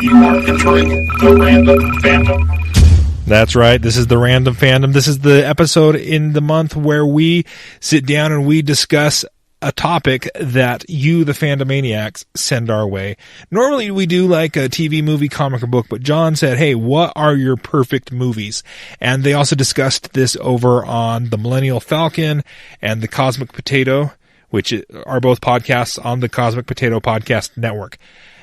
You are entering the Random Fandom. That's right. This is the Random Fandom. This is the episode in the month where we sit down and we discuss a topic that you, the Fandomaniacs, send our way. Normally we do like a TV, movie, comic, or book, but John said, hey, what are your perfect movies? And they also discussed this over on the Millennial Falcon and the Cosmic Potato, which are both podcasts on the Cosmic Potato Podcast Network.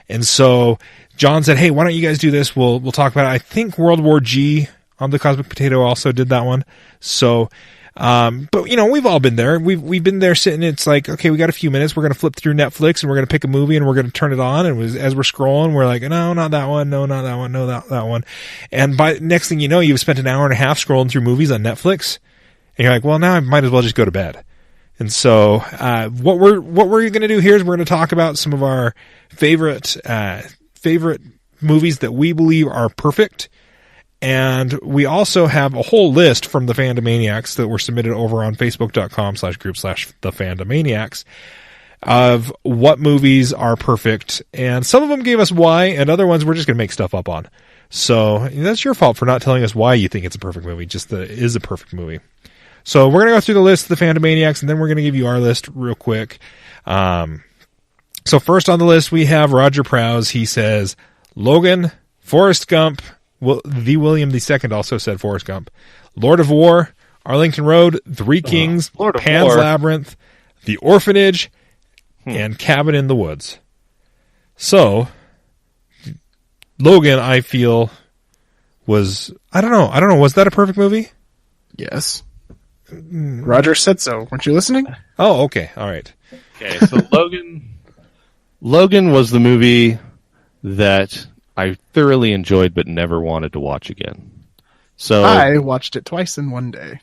And so John said, hey, why don't you guys do this? We'll talk about it. I think World War G on the Cosmic Potato also did that one. So, but you know, we've all been there. We've been there sitting. It's like, okay, we got a few minutes. We're going to flip through Netflix and we're going to pick a movie and we're going to turn it on. And as we're scrolling, we're like, no, not that one. No, not that one. No, that one. And by next thing you know, you've spent an hour and a half scrolling through movies on Netflix. And you're like, well, now I might as well just go to bed. And so, what we're going to do here is we're going to talk about some of our favorite movies that we believe are perfect. And we also have a whole list from the Fandomaniacs that were submitted over on facebook.com/group/thefandomaniacs of what movies are perfect. And some of them gave us why, and other ones we're just going to make stuff up on. So that's your fault for not telling us why you think it's a perfect movie, just that it is a perfect movie. So we're going to go through the list of the Fandomaniacs, and then we're going to give you our list real quick. So first on the list, we have Roger Prowse. He says, Logan, Forrest Gump, the William II also said Forrest Gump, Lord of War, Arlington Road, Three Kings, Pan's Labyrinth, The Orphanage, and Cabin in the Woods. So, Logan, I feel, was, I don't know, was that a perfect movie? Yes. Roger said so. Weren't you listening? Oh, okay. All right. Okay, so Logan was the movie that I thoroughly enjoyed but never wanted to watch again. So I watched it twice in one day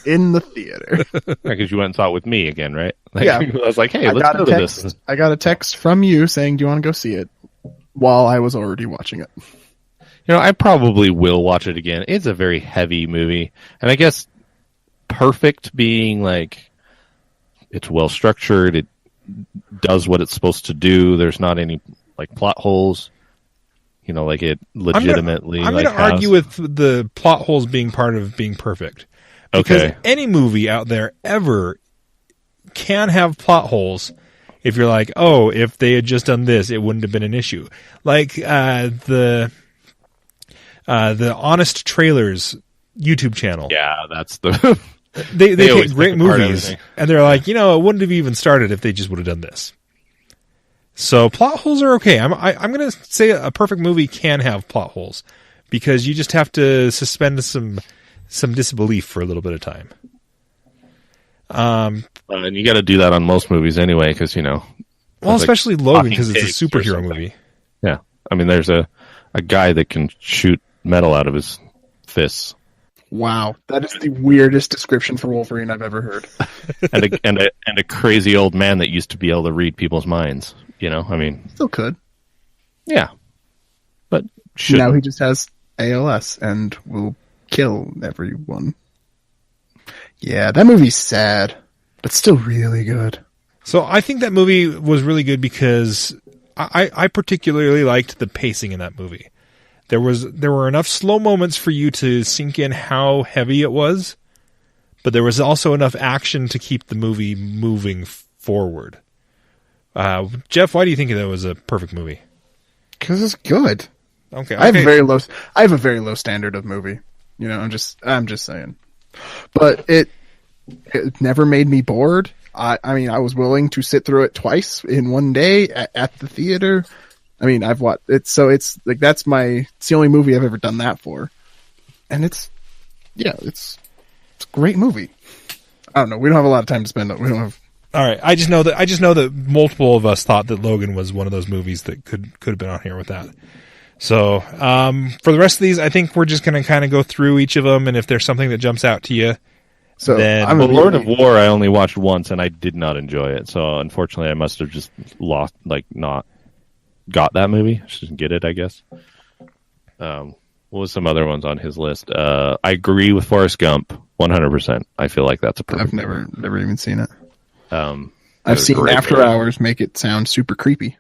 in the theater. Because you went and saw it with me again, right? Yeah. I was like, hey, let's go to this. I got a text from you saying, do you want to go see it? While I was already watching it. You know, I probably will watch it again. It's a very heavy movie. And I guess perfect being like, it's well structured. It does what it's supposed to do. There's not any like plot holes. You know, like it legitimately. I'm going to argue with the plot holes being part of being perfect. Because any movie out there ever can have plot holes. If you're like, oh, if they had just done this, it wouldn't have been an issue. Like the Honest Trailers YouTube channel. Yeah, that's the. They pick great movies, and they're like, you know, it wouldn't have even started if they just would have done this. So plot holes are okay. I'm going to say a perfect movie can have plot holes because you just have to suspend some disbelief for a little bit of time. And you got to do that on most movies anyway, because you know. Well, especially Logan because it's a superhero movie. Yeah, I mean, there's a guy that can shoot metal out of his fists. Wow, that is the weirdest description for Wolverine I've ever heard. and a crazy old man that used to be able to read people's minds. You know, I mean, still could. Yeah, but now he just has ALS and will kill everyone. Yeah, that movie's sad, but still really good. So I think that movie was really good because I particularly liked the pacing in that movie. There were enough slow moments for you to sink in how heavy it was, but there was also enough action to keep the movie moving forward. Jeff, why do you think that was a perfect movie? Because it's good. Okay. I have a very low standard of movie. You know, I'm just saying. But it never made me bored. I mean, I was willing to sit through it twice in one day at the theater. I mean, I've watched it, so it's like it's the only movie I've ever done that for, and it's a great movie. I don't know. We don't have a lot of time to spend. We don't have. All right. I just know that multiple of us thought that Logan was one of those movies that could have been on here with that. So for the rest of these, I think we're just going to kind of go through each of them, and if there's something that jumps out to you, so then Lord of War I only watched once, and I did not enjoy it. So unfortunately, I must have just not got that movie. Just didn't get it, I guess. What was some other ones on his list? I agree with Forrest Gump 100%. I feel like that's a perfect. I've never even seen it. I've seen After Hours make it sound super creepy.